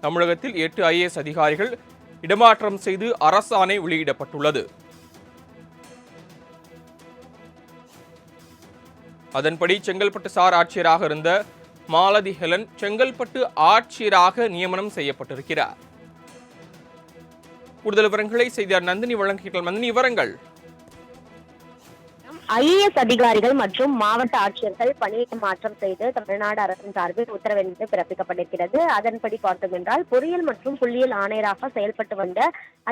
தமிழகத்தில் 8 ஐஏஎஸ் அதிகாரிகள் இடமாற்றம் செய்து அரசாணை வெளியிடப்பட்டுள்ளது. அதன்படி செங்கல்பட்டு சார் ஆட்சியராக இருந்த மாலதி ஹெலன் செங்கல்பட்டு ஆட்சியராக நியமனம் செய்யப்பட்டிருக்கிறார். கூடுதல் விவரங்களை செய்தியாளர் நந்தினி வழங்குகிறார். நந்தினி, விவரங்கள். ஐஏஎஸ் அதிகாரிகள் மற்றும் மாவட்ட ஆட்சியர்கள் பணியிட மாற்றம் செய்து தமிழ்நாடு அரசின் சார்பில் உத்தரவு பிறப்பிக்கப்பட்டிருக்கிறது. அதன்படி பார்த்தோம் என்றால் பொறியியல் மற்றும் புள்ளியியல் ஆணையராக செயல்பட்டு வந்த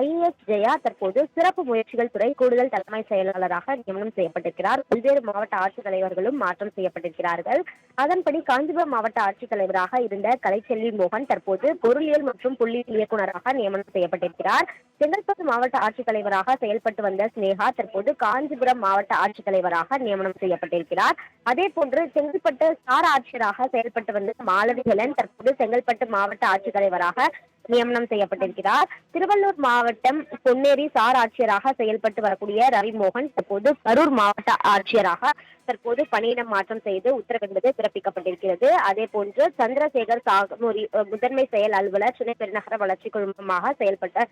ஐஏஎஸ் ஜெயா தற்போது சிறப்பு முயற்சிகள் துறை கூடுதல் தலைமை செயலாளராக நியமனம் செய்யப்பட்டிருக்கிறார். பல்வேறு மாவட்ட ஆட்சித்தலைவர்களும் மாற்றம் செய்யப்பட்டிருக்கிறார்கள். அதன்படி காஞ்சிபுரம் மாவட்ட ஆட்சித்தலைவராக இருந்த கலைச்செல்வி மோகன் தற்போது பொருளியல் மற்றும் புள்ளியியல் இயக்குநராக நியமனம் செய்யப்பட்டிருக்கிறார். செங்கல்பட்டு மாவட்ட ஆட்சித்தலைவராக செயல்பட்டு வந்த ஸ்னேகா தற்போது காஞ்சிபுரம் மாவட்ட ஆட்சித்தலைவராக நியமனம் செய்யப்பட்டிருக்கிறார். அதே போன்று செங்கல்பட்டு சார் ஆட்சியராக செயல்பட்டு வந்த மாலதி ஹெலன் தற்போது செங்கல்பட்டு மாவட்ட ஆட்சித்தலைவராக நியமனம் செய்யப்பட்டிருக்கிறார். திருவள்ளூர் மாவட்டம் பொன்னேரி சார் ஆட்சியராக செயல்பட்டு வரக்கூடிய ரவிமோகன் தற்போது கரூர் மாவட்ட ஆட்சியராக தற்போது பணியிட மாற்றம் செய்து உத்தரவு பிறப்பிக்கப்பட்டிருக்கிறது. அதே போன்று சந்திரசேகர் சாகமூரி முதன்மை செயல் அலுவலர் சென்னை பெருநகர வளர்ச்சி குழுமமாக செயல்பட்ட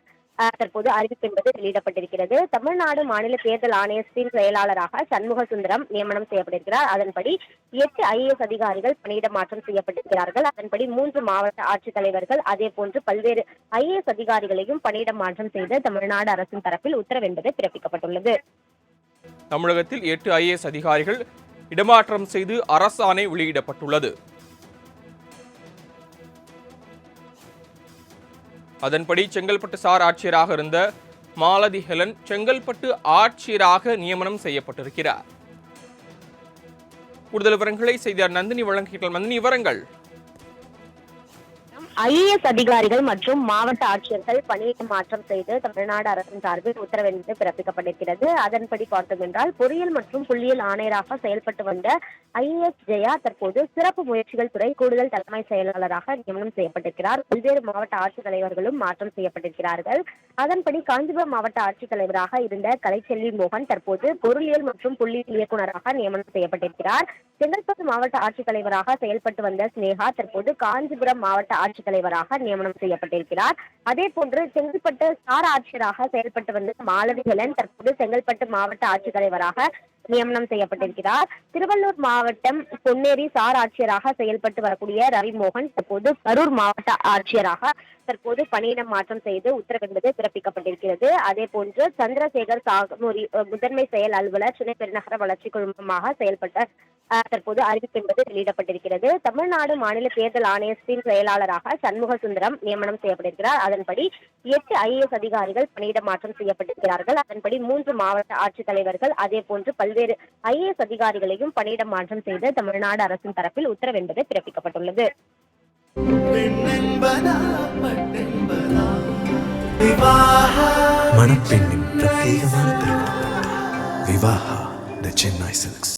தற்போது அறிவிப்பு வெளியிடப்பட்டிருக்கிறது. தமிழ்நாடு மாநில தேர்தல் ஆணையத்தின் செயலாளராக சண்முக சுந்தரம் நியமனம் செய்யப்பட்டிருக்கிறார். அதன்படி 8 ஐஏஎஸ் அதிகாரிகள் பணியிட மாற்றம் செய்யப்பட்டிருக்கிறார்கள். அதன்படி 3 மாவட்ட ஆட்சித்தலைவர்கள் அதே போன்று பல்வேறு ஐஏஎஸ் அதிகாரிகளையும் பணியிட மாற்றம் செய்து தமிழ்நாடு அரசின் தரப்பில் உத்தரவு பிறப்பிக்கப்பட்டுள்ளது. தமிழகத்தில் 8 ஐஏஎஸ் அதிகாரிகள் இடமாற்றம் செய்து அரசாணை வெளியிடப்பட்டுள்ளது. அதன்படி செங்கல்பட்டு சார் ஆட்சியராக இருந்த மாலதி ஹெலன் செங்கல்பட்டு ஆட்சியராக நியமனம் செய்யப்பட்டிருக்கிறார். கூடுதல் விவரங்களை செய்தியாளர் நந்தினி வழங்குகிறார். நந்தினி, விவரங்கள். ஐஏஎஸ் அதிகாரிகள் மற்றும் மாவட்ட ஆட்சியர்கள் பணியிட மாற்றம் செய்து தமிழ்நாடு அரசின் சார்பில் உத்தரவு பிறப்பிக்கப்பட்டிருக்கிறது. அதன்படி பார்த்தோம் என்றால் பொறியியல் மற்றும் புள்ளியியல் ஆணையராக செயல்பட்டு வந்த ஐஏஎஸ் ஜெயா தற்போது சிறப்பு முயற்சிகள் துறை கூடுதல் தலைமை செயலாளராக நியமனம் செய்யப்பட்டிருக்கிறார். பல்வேறு மாவட்ட ஆட்சித்தலைவர்களும் மாற்றம் செய்யப்பட்டிருக்கிறார்கள். அதன்படி காஞ்சிபுரம் மாவட்ட ஆட்சித்தலைவராக இருந்த கலைச்செல்வி மோகன் தற்போது பொருளியல் மற்றும் புள்ளியியல் இயக்குநராக நியமனம் செய்யப்பட்டிருக்கிறார். செங்கல்பட்டு மாவட்ட ஆட்சித்தலைவராக செயல்பட்டு வந்த ஸ்னேகா தற்போது காஞ்சிபுரம் மாவட்ட ஆட்சித்தலைவராக நியமனம் செய்யப்பட்டிருக்கிறார். அதே போன்று செங்கல்பட்டு சார் ஆட்சியராக செயல்பட்டு வந்த மாலதி ஹெலன் தற்போது செங்கல்பட்டு மாவட்ட ஆட்சித்தலைவராக நியமனம் செய்யப்பட்டிருக்கிறார். திருவள்ளூர் மாவட்டம் பொன்னேரி சார் ஆட்சியராக செயல்பட்டு வரக்கூடிய ரவிமோகன் தற்போது கரூர் மாவட்ட ஆட்சியராக தற்போது பணியிட மாற்றம் செய்து உத்தரவு பிறப்பிக்கப்பட்டிருக்கிறது. அதே போன்று சந்திரசேகர் சாகமூரி முதன்மை செயல் அலுவலர் சென்னை பெருநகர வளர்ச்சி குழுமமாக செயல்பட்ட தற்போது அறிவிப்பு வெளியிடப்பட்டிருக்கிறது. தமிழ்நாடு மாநில தேர்தல் ஆணையத்தின் செயலாளராக சண்முக சுந்தரம் நியமனம் செய்யப்பட்டிருக்கிறார். அதன்படி 8 ஐஏஎஸ் அதிகாரிகள் பணியிட மாற்றம் செய்யப்பட்டிருக்கிறார்கள். அதன்படி 3 மாவட்ட ஆட்சித்தலைவர்கள் அதே போன்று பல்வேறு ஐஏஎஸ் அதிகாரிகளையும் பணியிட மாற்றம் செய்து தமிழ்நாடு அரசின் தரப்பில் உத்தரவு பிறப்பிக்கப்பட்டுள்ளது. மணப்பெண்ணின் பிரத்யேகமான திருமணம் விவாஹா தி சென்னை சில்க்ஸ்.